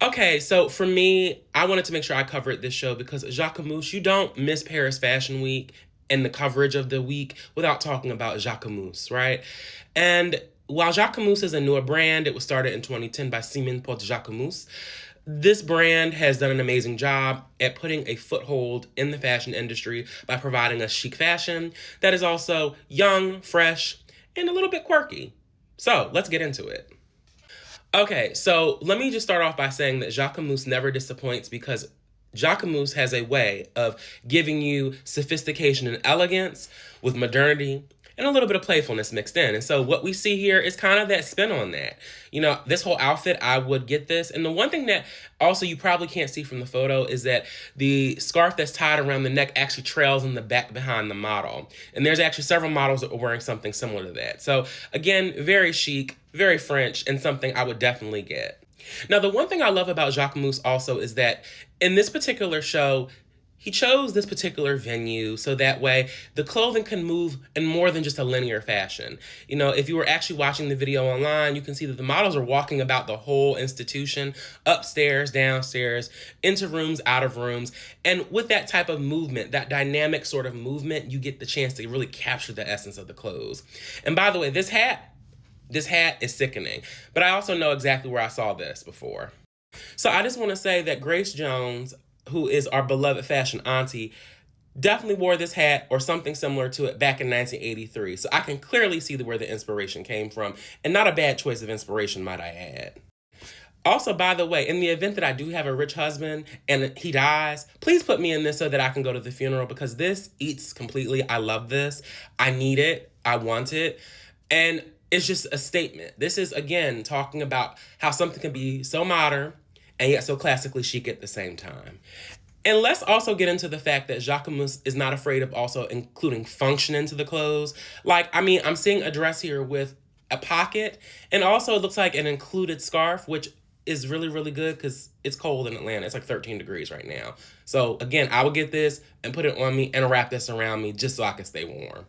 Okay, so for me, I wanted to make sure I covered this show because Jacquemus, you don't miss Paris Fashion Week and the coverage of the week without talking about Jacquemus, right? And while Jacquemus is a newer brand, it was started in 2010 by Simon Pot Jacquemus. This brand has done an amazing job at putting a foothold in the fashion industry by providing a chic fashion that is also young, fresh, and a little bit quirky. So let's get into it. Okay, so let me just start off by saying that Jacquemus never disappoints because Jacquemus has a way of giving you sophistication and elegance with modernity and a little bit of playfulness mixed in. And so what we see here is kind of that spin on that. You know, this whole outfit, I would get this. And the one thing that also you probably can't see from the photo is that the scarf that's tied around the neck actually trails in the back behind the model. And there's actually several models that are wearing something similar to that. So again, very chic, very French, and something I would definitely get. Now, the one thing I love about Jacquemus also is that in this particular show, he chose this particular venue so that way the clothing can move in more than just a linear fashion. You know, if you were actually watching the video online, you can see that the models are walking about the whole institution, upstairs, downstairs, into rooms, out of rooms. And with that type of movement, that dynamic sort of movement, you get the chance to really capture the essence of the clothes. And by the way, this hat is sickening, but I also know exactly where I saw this before. So I just want to say that Grace Jones, who is our beloved fashion auntie, definitely wore this hat or something similar to it back in 1983. So I can clearly see where the inspiration came from, and not a bad choice of inspiration, might I add. Also, by the way, in the event that I do have a rich husband and he dies, please put me in this so that I can go to the funeral because this eats completely. I love this. I need it. I want it. And it's just a statement. This is, again, talking about how something can be so modern and yet so classically chic at the same time. And let's also get into the fact that Jacquemus is not afraid of also including function into the clothes. Like, I mean, I'm seeing a dress here with a pocket, and also it looks like an included scarf, which is really, really good because it's cold in Atlanta. It's like 13 degrees right now. So again, I will get this and put it on me and wrap this around me just so I can stay warm.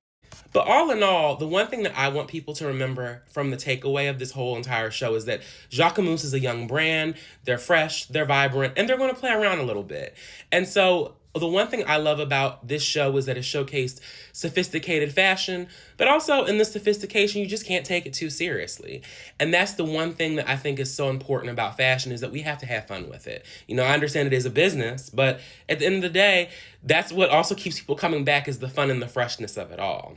But all in all, the one thing that I want people to remember from the takeaway of this whole entire show is that Jacquemus is a young brand. They're fresh, they're vibrant, and they're going to play around a little bit. And so the one thing I love about this show is that it showcased sophisticated fashion, but also in this sophistication, you just can't take it too seriously. And that's the one thing that I think is so important about fashion is that we have to have fun with it. You know, I understand it is a business, but at the end of the day, that's what also keeps people coming back is the fun and the freshness of it all.